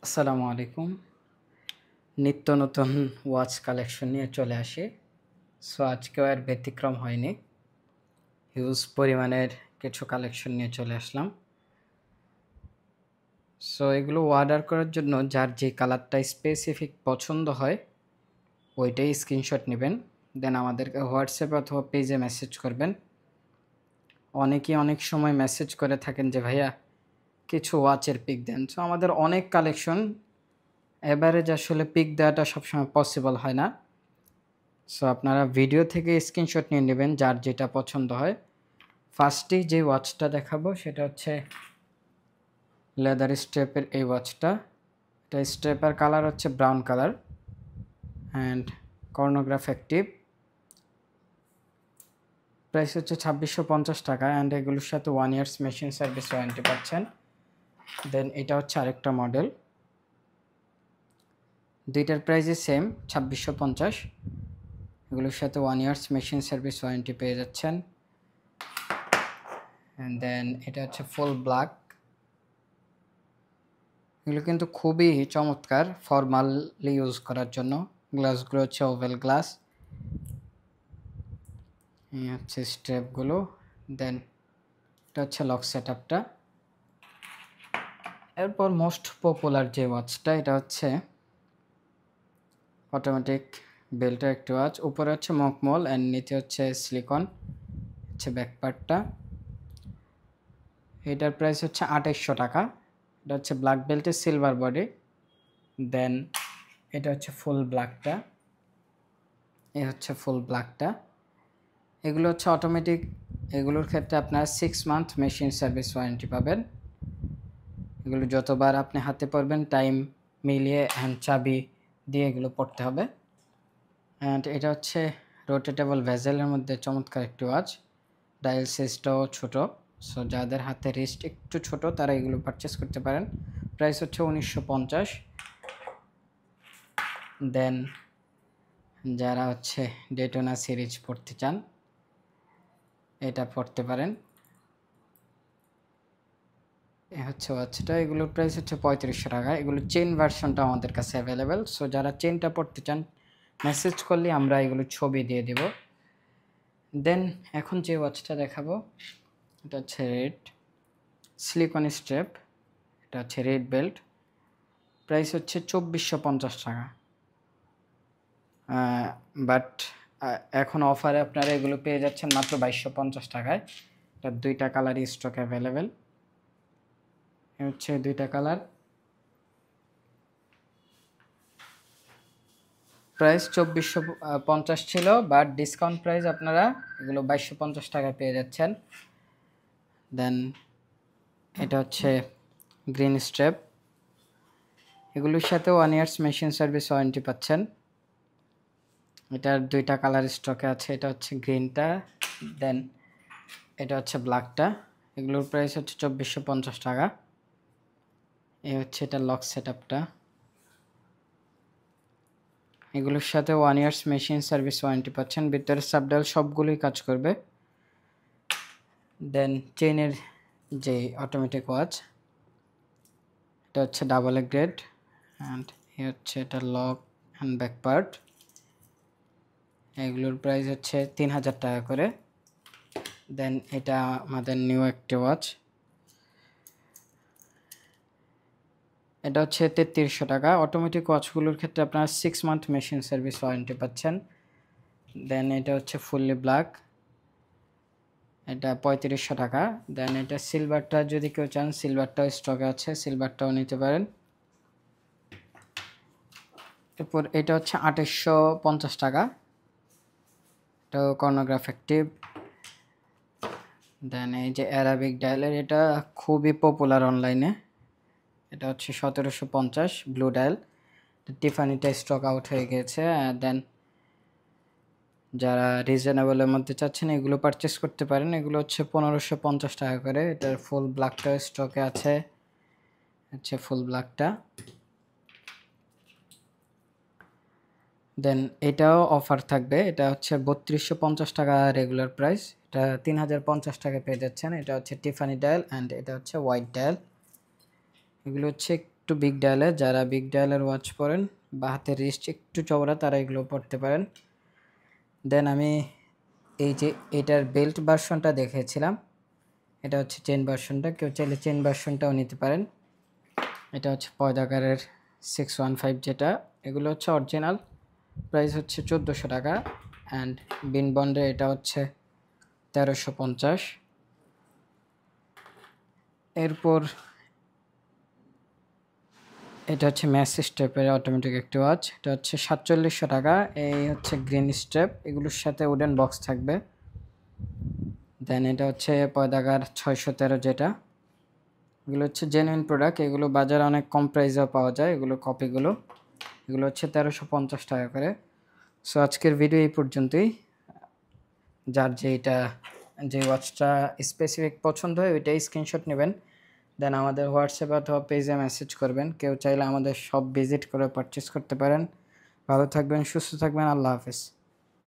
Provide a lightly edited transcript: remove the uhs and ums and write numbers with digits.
আসসালামু আলাইকুম। নিত্য নতুন ওয়াচ কালেকশন নিয়ে চলে আসি। সো আজকেও আর ব্যতিক্রম হয়নি। হিউজ পরিমাণের কিছু কালেকশন নিয়ে চলে আসলাম। সো এগুলো অর্ডার করার জন্য যার যে কালারটা স্পেসিফিক পছন্দ হয় ওইটাই স্ক্রিনশট নেবেন। দেন আমাদেরকে হোয়াটসঅ্যাপে অথবা পেজে মেসেজ করবেন। অনেকেই অনেক সময় মেসেজ করে থাকেন যে ভাইয়া কিছু ওয়াচের পিক দেন। সো আমাদের অনেক কালেকশন, এভারেজ আসলে পিক দেওয়াটা সবসময় পসিবল হয় না। সো আপনারা ভিডিও থেকে স্ক্রিনশট নিয়ে নেবেন যার যেটা পছন্দ হয়। ফার্স্টেই যে ওয়াচটা দেখাবো সেটা হচ্ছে লেদার স্ট্রেপের এই ওয়াচটা। এটা স্ট্রেপের কালার হচ্ছে brown colour and কর্নোগ্রাফ active. Price হচ্ছে 2650 টাকা অ্যান্ড এগুলোর সাথে 1 ইয়ার্স মেশিন সার্ভিস ওয়ারেন্টি পাচ্ছেন। দেন এটা হচ্ছে আরেকটা মডেল, দুইটার প্রাইসই সেম 2650। এগুলোর সাথে 1 ইয়ার্স মেশিন সার্ভিস ওয়ারেন্টি পেয়ে যাচ্ছেন। অ্যান্ড দেন এটা হচ্ছে ফুল ব্ল্যাক। এগুলো কিন্তু খুবই চমৎকার ফর্মালি ইউজ করার জন্য। গ্লাসগুলো হচ্ছে ওভেল গ্লাস, এই হচ্ছে স্ট্রেপগুলো। দেন এটা হচ্ছে লক সেটআপটা। এরপর মোস্ট পপুলার যে ওয়াচটা, এটা হচ্ছে অটোমেটিক বেল্টের একটি ওয়াচ। উপরে হচ্ছে মকমল অ্যান্ড নিচে হচ্ছে সিলিকন, হচ্ছে ব্যাকপার্টটা। এটার প্রাইস হচ্ছে 2800 টাকা। এটা হচ্ছে ব্ল্যাক বেল্টের সিলভার বডি। দেন এটা হচ্ছে ফুল ব্ল্যাকটা, এই হচ্ছে ফুল ব্ল্যাকটা। এগুলো হচ্ছে অটোমেটিক। এগুলোর ক্ষেত্রে আপনার 6 মান্থ মেশিন সার্ভিস ওয়ারেন্টি পাবেন। এগুলো যতবার আপনি হাতে পড়বেন টাইম মিলিয়ে হ্যান্ড চাবি দিয়ে এগুলো পড়তে হবে। অ্যান্ড এটা হচ্ছে রোটেটেবল ভেজেলের মধ্যে চমৎকার একটি ওয়াচ। ডায়াল সাইজটাও ছোটো, সো যাদের হাতে রিস্ট একটু ছোট তারা এগুলো পারচেস করতে পারেন। প্রাইস হচ্ছে 1950। দেন যারা হচ্ছে ডেটোনা সিরিজ পড়তে চান এটা পড়তে পারেন। এ হচ্ছে ওয়াচটা। এগুলোর প্রাইস হচ্ছে 3500 টাকা। এগুলো চেন ভার্সনটা আমাদের কাছে অ্যাভেলেবেল। সো যারা চেনটা পড়তে চান মেসেজ করলে আমরা এগুলো ছবি দিয়ে দেব। দেন এখন যে ওয়াচটা দেখাবো এটা হচ্ছে রেড সিলিকন স্ট্রেপ। এটা হচ্ছে রেড বেল্ট। প্রাইস হচ্ছে 2450 টাকা। বাট এখন অফারে আপনারা এগুলো পেয়ে যাচ্ছেন মাত্র 2250 টাকায়। এটার দুইটা কালারই স্টক অ্যাভেলেবেল। হচ্ছে দুইটা কালার। প্রাইস 2450 ছিল, বাট ডিসকাউন্ট প্রাইস আপনারা এগুলো 2250 টাকায় পেয়ে যাচ্ছেন। দেন এটা হচ্ছে গ্রিন স্ট্রেপ। এগুলোর সাথে 1 ইয়ার্স মেশিন সার্ভিস ওয়ারেন্টি পাচ্ছেন। এটার দুইটা কালার স্টকে আছে, এটা হচ্ছে গ্রিনটা, দেন এটা হচ্ছে ব্ল্যাকটা। এগুলোর প্রাইস হচ্ছে 2450 টাকা। এই হচ্ছে এটা লক সেটআপটা। এগুলোর সাথে 1 ইয়ার্স মেশিন সার্ভিস ওয়ারেন্টি পাচ্ছেন। ভিতরে সাবডাল সবগুলোই কাজ করবে। দেন চেইনের যে অটোমেটিক ওয়াচ, এটা হচ্ছে ডাবল এ গ্রেড অ্যান্ড এই হচ্ছে এটা লক অ্যান্ড ব্যাক পার্ট। এগুলোর প্রাইস হচ্ছে 3000 টাকা করে। দেন এটা আমাদের নিউ একটি ওয়াচ, এটা হচ্ছে 3300 টাকা। অটোমেটিক ওয়াচগুলোর ক্ষেত্রে আপনারা 6 মান্থ মেশিন সার্ভিস ওয়ারেন্টি পাচ্ছেন। দেন এটা হচ্ছে ফুললি ব্ল্যাক, এটা 3500 টাকা। দেন এটা সিলভারটা যদি কেউ চান সিলভারটাও স্টকে আছে, সিলভারটাও নিতে পারেন। এরপর এটা হচ্ছে 2850 টাকা, এটাও কর্নোগ্রাফ অ্যাক্টিভ। দেন এই যে অ্যারাবিক ডায়ালের, এটা খুবই পপুলার অনলাইনে। এটা হচ্ছে 1750 ব্লু ডায়াল। টিফানিটা স্টক আউট হয়ে গেছে। দেন যারা রিজনেবলের মধ্যে চাচ্ছেন এগুলো পারচেস করতে পারেন। এগুলো হচ্ছে 1550 টাকা করে। এটার ফুল ব্ল্যাকটা স্টকে আছে, হচ্ছে ফুল ব্ল্যাকটা। দেন এটাও অফার থাকবে, এটা হচ্ছে 3250 টাকা রেগুলার প্রাইস, এটা 3050 টাকা পেয়ে যাচ্ছেন। এটা হচ্ছে টিফানি ডায়াল অ্যান্ড এটা হচ্ছে হোয়াইট ডায়াল। এগুলো হচ্ছে একটু বিগ ডায়ালের, যারা বিগ ডায়ালের ওয়াচ পরেন বা হাতের রিস্ট একটু চওড়া তারা এগুলো পরতে পারেন। দেন আমি এই যে এটার বেল্ট ভার্সনটা দেখেছিলাম, এটা হচ্ছে চেন ভার্সনটা, কেউ চাইলে চেন ভার্সনটাও নিতে পারেন। এটা হচ্ছে পয়দাকারের 615 যেটা, এগুলো হচ্ছে অরিজিনাল, প্রাইস হচ্ছে 1400 টাকা। অ্যান্ড বিন বন্ডে এটা হচ্ছে 1350। এরপর এটা হচ্ছে ম্যাচ স্টেপের অটোমেটিক একটি ওয়াচ, এটা হচ্ছে 4700 টাকা। এই হচ্ছে গ্রিন স্টেপ, এগুলোর সাথে উডেন বক্স থাকবে। দেন এটা হচ্ছে পয়দাকার 613 যেটা, এগুলো হচ্ছে জেনুইন প্রোডাক্ট, এগুলো বাজারে অনেক কম প্রাইসেও পাওয়া যায়, এগুলো কপিগুলো, এগুলো হচ্ছে 1350 টাকা করে। সো আজকের ভিডিও এই পর্যন্তই। যার যে ওয়াচটা স্পেসিফিক পছন্দ হয় ওইটাই স্ক্রিনশট নেবেন, দেন আমাদের হোয়াটসঅ্যাপে অথবা পেজে মেসেজ করবেন। কেউ চাইলে আমাদের শপ ভিজিট করে পারচেস করতে পারেন। ভালো থাকবেন, সুস্থ থাকবেন, আল্লাহ হাফেজ।